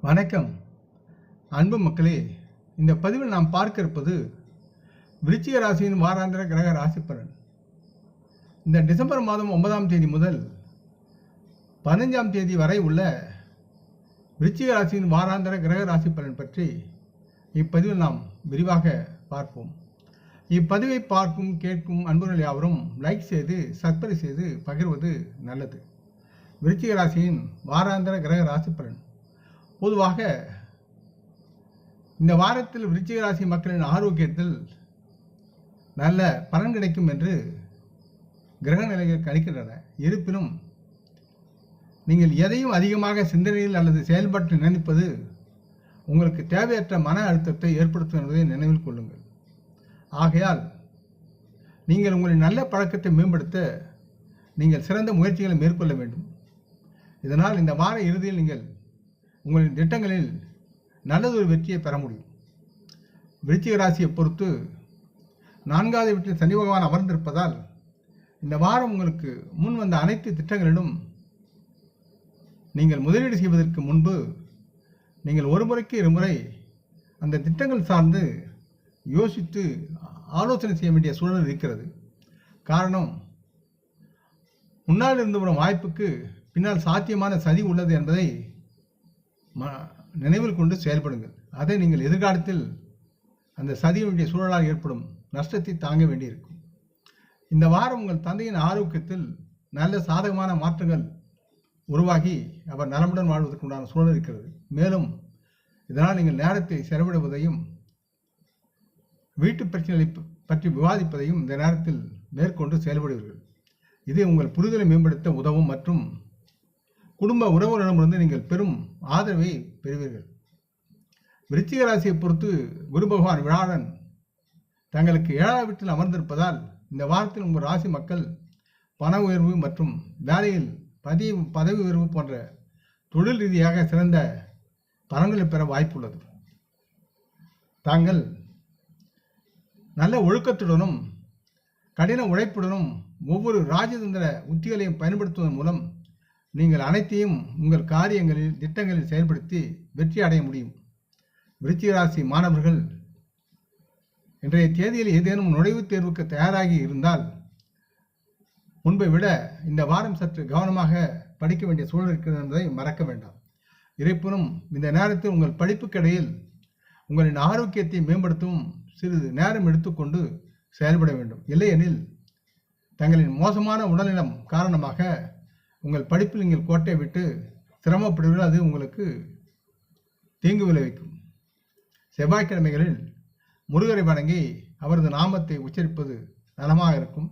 வணக்கம் அன்பு மக்களே. இந்த பதிவில் நாம் பார்க்க இருப்பது விருச்சிக ராசியின் வாராந்திர கிரக ராசி பலன். இந்த டிசம்பர் மாதம் 9ஆம் தேதி முதல் 15ஆம் தேதி வரை உள்ள விருச்சிக ராசியின் வாராந்திர கிரக ராசி பலன் பற்றி இப்பதிவில் நாம் விரிவாக பார்ப்போம். இப்பதிவை பார்க்கும் கேட்கும் அன்பர்கள் யாவரும் லைக் செய்து சப்ஸ்கிரைப் செய்து பகிர்வது நல்லது. விருச்சிக ராசியின் வாராந்திர கிரக ராசி பலன். பொதுவாக இந்த வாரத்தில் விருச்சிக ராசி மக்களின் ஆரோக்கியத்தில் நல்ல பலன் கிடைக்கும் என்று கிரக நிலைகள் கணிக்கின்றன. இருப்பினும் நீங்கள் எதையும் அதிகமாக சிந்தனையில் அல்லது செயல்பட்டு நினைப்பது உங்களுக்கு தேவையற்ற மன அழுத்தத்தை ஏற்படுத்தும் என்பதை நினைவில் கொள்ளுங்கள். ஆகையால் நீங்கள் உங்களின் நல்ல பழக்கத்தை மேம்படுத்த நீங்கள் சிறந்த முயற்சிகளை மேற்கொள்ள வேண்டும். இதனால் இந்த வார இறுதியில் நீங்கள் உங்களின் திட்டங்களில் நல்லதொரு வெற்றியை பெற முடியும். விருச்சிக ராசியை பொறுத்து 4வது வீட்டில் சனி பகவான் அமர்ந்திருப்பதால் இந்த வாரம் உங்களுக்கு முன் வந்த அனைத்து திட்டங்களிலும் நீங்கள் முதலீடு செய்வதற்கு முன்பு நீங்கள் ஒரு முறைக்கு இருமுறை அந்த திட்டங்கள் சார்ந்து யோசித்து ஆலோசனை செய்ய வேண்டிய சூழல் இருக்கிறது. காரணம், முன்னால் இருந்து வரும் வாய்ப்புக்கு பின்னால் சாத்தியமான சதி உள்ளது என்பதை நினைவில் கொண்டு செயல்படுங்கள். அதை நீங்கள் எதிர்காலத்தில் அந்த சதியினுடைய சூழலால் ஏற்படும் நஷ்டத்தை தாங்க வேண்டியிருக்கும். இந்த வாரம் உங்கள் தந்தையின் ஆரோக்கியத்தில் நல்ல சாதகமான மாற்றங்கள் உருவாகி அவர் நலமுடன் வாழ்வதற்குண்டான சூழல் இருக்கிறது. மேலும் இதனால் நீங்கள் நேரத்தை செலவிடுவதையும் வீட்டு பிரச்சனைகளை பற்றி விவாதிப்பதையும் இந்த நேரத்தில் மேற்கொண்டு செயல்படுவீர்கள். இது உங்கள் புரிதலை மேம்படுத்த உதவும் மற்றும் குடும்ப உறவுகளிடமிருந்து நீங்கள் பெரும் ஆதரவை பெறுவீர்கள். விருச்சிக ராசியை பொறுத்து குரு பகவான் வியாழன் தங்களுக்கு 7ஆம் வீட்டில் அமர்ந்திருப்பதால் இந்த வாரத்தில் உங்கள் ராசி மக்கள் பண உயர்வு மற்றும் வேலையில் பதவி உயர்வு போன்ற தொழில் ரீதியாக சிறந்த பலன்களை பெற வாய்ப்புள்ளது. தாங்கள் நல்ல ஒழுக்கத்துடனும் கடின உழைப்புடனும் ஒவ்வொரு ராஜதந்திர உத்திகளையும் பயன்படுத்துவதன் மூலம் நீங்கள் அனைத்தையும் உங்கள் காரியங்களில் திட்டங்களில் செயல்படுத்தி வெற்றி அடைய முடியும். விருச்சிக ராசி மாணவர்கள் இன்றைய தேதியில் ஏதேனும் நுழைவுத் தேர்வுக்கு தயாராகி இருந்தால் முன்பை விட இந்த வாரம் சற்று கவனமாக படிக்க வேண்டிய சூழல் இருக்கிறது என்பதை மறக்க வேண்டாம். இருப்பினும் இந்த நேரத்தில் உங்கள் படிப்புக்கிடையில் உங்களின் ஆரோக்கியத்தை மேம்படுத்தவும் சிறிது நேரம் எடுத்துக்கொண்டு செயல்பட வேண்டும். இல்லையெனில் தங்களின் மோசமான உடல்நலம் காரணமாக உங்கள் படிப்பில் நீங்கள் கோட்டை விட்டு சிரமப்படுவீர்கள். அது உங்களுக்கு தீங்கு விளைவிக்கும். செவ்வாய்க்கிழமைகளில் முருகரை வணங்கி அவரது நாமத்தை உச்சரிப்பது நலமாக இருக்கும்.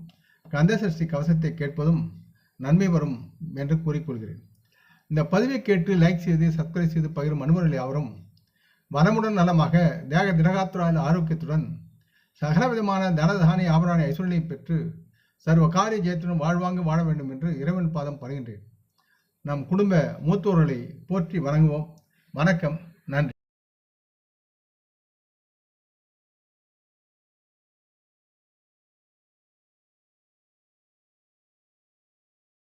கந்தசஷ்டி கவசத்தை கேட்பதும் நன்மை வரும் என்று கூறிக்கொள்கிறேன். இந்த பதிவை கேட்டு லைக் செய்து சப்ஸ்கிரைப் செய்து பகிரும் அன்பர்கள் யாவரும் வனமுடன் நலமாக தேக திரகாத்துரான ஆரோக்கியத்துடன் சகலவிதமான தனதானிய ஆபராணி ஐஸ்வர்யை பெற்று சர்வ காரிய ஜெயத்துடன் வாழ்வாங்க வாழ வேண்டும் என்று இறைவன் பாதம் பணிகின்றேன். நம் குடும்ப மூத்தோர்களை போற்றி வணங்குவோம். வணக்கம், நன்றி.